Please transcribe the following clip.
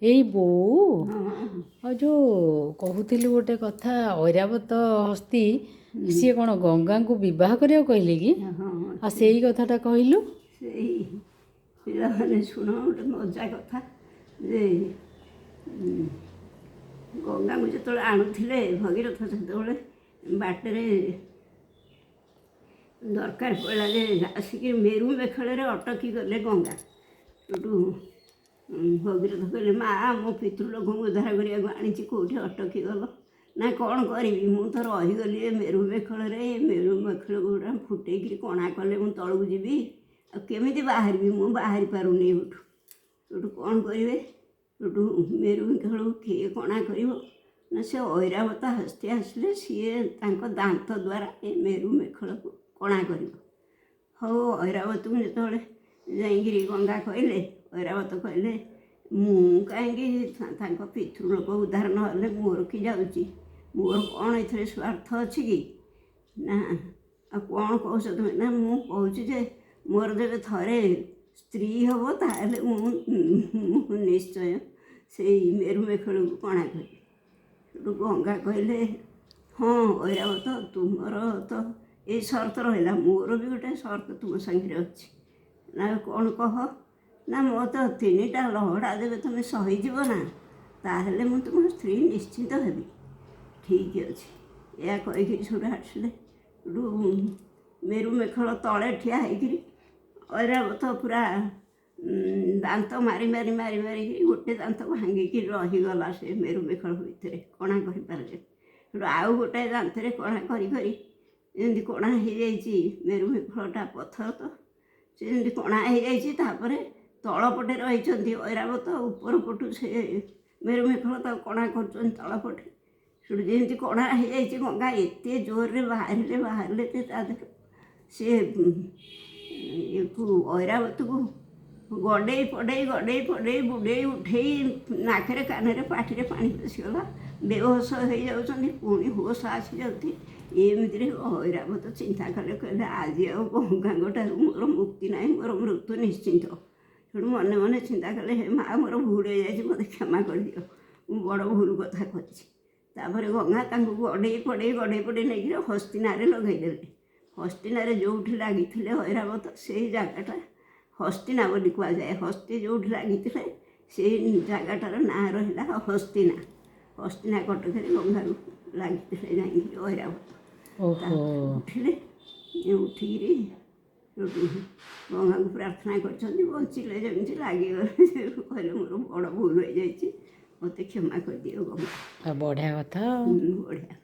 ଏଇ ବୋଉ ଆଉ ଯେଉଁ କହୁଥିଲୁ ଗୋଟେ କଥା ଐରାବତ ହସ୍ତି ସିଏ କ'ଣ ଗଙ୍ଗାଙ୍କୁ ବିବାହ କରିବାକୁ କହିଲେ କି? ଆଉ ସେଇ କଥାଟା କହିଲୁ। ସେଇ ପିଲାମାନେ ଶୁଣ ଗୋଟେ ମଜା କଥା ଯେ ଗଙ୍ଗାକୁ ଯେତେବେଳେ ଆଣୁଥିଲେ ଭଗୀରଥ ସେତେବେଳେ ବାଟରେ ଦରକାର ପଡ଼ିଲା ଯେ ଆସିକି ମେରୁ ମେଖଳରେ ଅଟକି ଗଲେ ଗଙ୍ଗା। ସେଠୁ ଭଗୀରଥ କହିଲେ ମା ମୋ ପିତୃଲୋକଙ୍କୁ ଉଦ୍ଧାର କରିବାକୁ ଆଣିଛି କେଉଁଠି ଅଟକି ଗଲ? ନା କ'ଣ କରିବି ମୁଁ ତ ରହିଗଲି ଏ ମେରୁ ମେଖଳରେ। ଏ ମେରୁ ମେଖଳ ଗୁଡ଼ା ଫୁଟେଇକିରି କଣା କଲେ ମୁଁ ତଳକୁ ଯିବି ଆଉ କେମିତି ବାହାରିବି? ମୁଁ ବାହାରି ପାରୁନି ଏଠୁ। ସେଠୁ କ'ଣ କରିବେ? ସେଠୁ ମେରୁ ମେଖଳକୁ କିଏ କଣା କରିବ? ନା ସେ ଐରାବତ ହସ୍ତି ଆସିଲେ ସିଏ ତାଙ୍କ ଦାନ୍ତ ଦ୍ୱାରା ଏ ମେରୁ ମେଖଳକୁ କଣା କରିବ। ହଉ ଐରାବତକୁ ଯେତେବେଳେ ଯାଇକିରି ଗଙ୍ଗା କହିଲେ, ଐରାବତ କହିଲେ ମୁଁ କାହିଁକି ତାଙ୍କ ପିତୃଲୋକ ଉଦ୍ଧାର ନହେଲେ ମୋର କି ଯାଉଛି? ମୋର କ'ଣ ଏଥିରେ ସ୍ୱାର୍ଥ ଅଛି କି? ନା ଆଉ କ'ଣ କହୁଛ ତୁମେ? ନା ମୁଁ କହୁଛି ଯେ ମୋର ଯେବେ ଥରେ ସ୍ତ୍ରୀ ହେବ ତାହେଲେ ମୁଁ ନିଶ୍ଚୟ ସେଇ ମେରୁ ମେଖଳକୁ କଣା କରିବି। ସେଠୁ ଗଙ୍ଗା କହିଲେ ହଁ ଐରାବତ ତୁମର ତ ଏଇ ସର୍ତ୍ତ ରହିଲା, ମୋର ବି ଗୋଟେ ସର୍ତ୍ତ ତୁମ ସାଙ୍ଗରେ ଅଛି। ନା କ'ଣ କହ? ନା ମୋର ତ 3ଟା ଲହଡ଼ା ଦେବେ ତୁମେ ସହିଯିବ ନା, ତାହେଲେ ମୁଁ ତୁମ ସ୍ତ୍ରୀ ନିଶ୍ଚିନ୍ତ ହେବି। ଠିକ୍ ଅଛି ଏହା କହିକିରି ସେଠୁ ଆସିଲେ। ସେଠୁ ମେରୁ ମେଖଳ ତଳେ ଠିଆ ହେଇକିରି ଐରାବତ ପୁରା ଦାନ୍ତ ମାରି ମାରି ମାରି ମାରିକିରି ଗୋଟେ ଦାନ୍ତ ଭାଙ୍ଗିକି ରହିଗଲା ସେ ମେରୁ ମେଖଳ ଭିତରେ, କଣା କରିପାରିଲେ। ସେଠୁ ଆଉ ଗୋଟାଏ ଦାନ୍ତରେ କଣା କରି କରି ଯେମିତି କଣା ହେଇଯାଇଛି ମେରୁ ମେଖଳଟା ପଥର ତ ସେ ଯେମିତି କଣା ହେଇଯାଇଛି। ତାପରେ ତଳ ପଟେ ରହିଛନ୍ତି ଐରାବତ, ଉପର ପଟୁ ସେ ମେରୁ ମେଖଳ ତାକୁ କଣା କରୁଛନ୍ତି ତଳ ପଟେ। ସେଠୁ ଯେମିତି କଣା ହେଇଯାଇଛି ଗଙ୍ଗା ଏତେ ଜୋରରେ ବାହାରିଲେ ଯେ ତା ଦେହରୁ ସେ ଐରାବତକୁ ଗଡ଼େଇ ପଡ଼େଇ ବୁଡ଼େଇ ଉଠେଇ ନାକରେ କାନରେ ପାଟିରେ ପାଣି ପଶିଗଲା। ବେହୋସ ହେଇଯାଉଛନ୍ତି, ପୁଣି ହୋସ ଆସିଯାଉଛି। ଏମିତିରେ ଐରାବତ ଚିନ୍ତା କଲେ, କହିଲେ ଆଜି ଆଉ ଗଙ୍ଗାଙ୍କ ଠାରୁ ମୋର ମୁକ୍ତି ନାହିଁ, ମୋର ମୃତ୍ୟୁ ନିଶ୍ଚିନ୍ତ। ସେଠୁ ମନେ ମନେ ଚିନ୍ତା କଲେ ହେ ମା ମୋର ଭୁଲ ହେଇଯାଇଛି, ମୋତେ କ୍ଷମା କରିଦିଅ, ମୁଁ ବଡ଼ ଭୁଲ କଥା କରିଛି। ତାପରେ ଗଙ୍ଗା ତାଙ୍କୁ ଗଡ଼େଇ ପଡ଼େଇ ନେଇକିରି ହସ୍ତିନାରେ ଲଗେଇଦେଲେ। ହସ୍ତିନାରେ ଯେଉଁଠି ଲାଗିଥିଲେ ଐରାବତ ସେଇ ଜାଗାଟା ହସ୍ତିନା ବୋଲି କୁହାଯାଏ। ହସ୍ତି ଯେଉଁଠି ଲାଗିଥିଲେ ସେଇ ଜାଗାଟାର ନାଁ ରହିଲା ହସ୍ତିନା। ହସ୍ତିନା କଟକରେ ଗଙ୍ଗାରୁ ଲାଗିଥିଲେ ଯାଇକିରି ଐରାବତ। ଉଠିଲେ, ଉଠିକିରି ଗଙ୍ଗାକୁ ପ୍ରାର୍ଥନା କରିଛନ୍ତି, ବଞ୍ଚିଲେ ଯେମିତି ଲାଗିଗଲେ। କହିଲେ ମୋର ବଡ଼ ଭୁଲ ହେଇଯାଇଛି, ମୋତେ କ୍ଷମା କରିଦିଅ ଗଙ୍ଗା। ବଢ଼ିଆ କଥା। ବଢ଼ିଆ।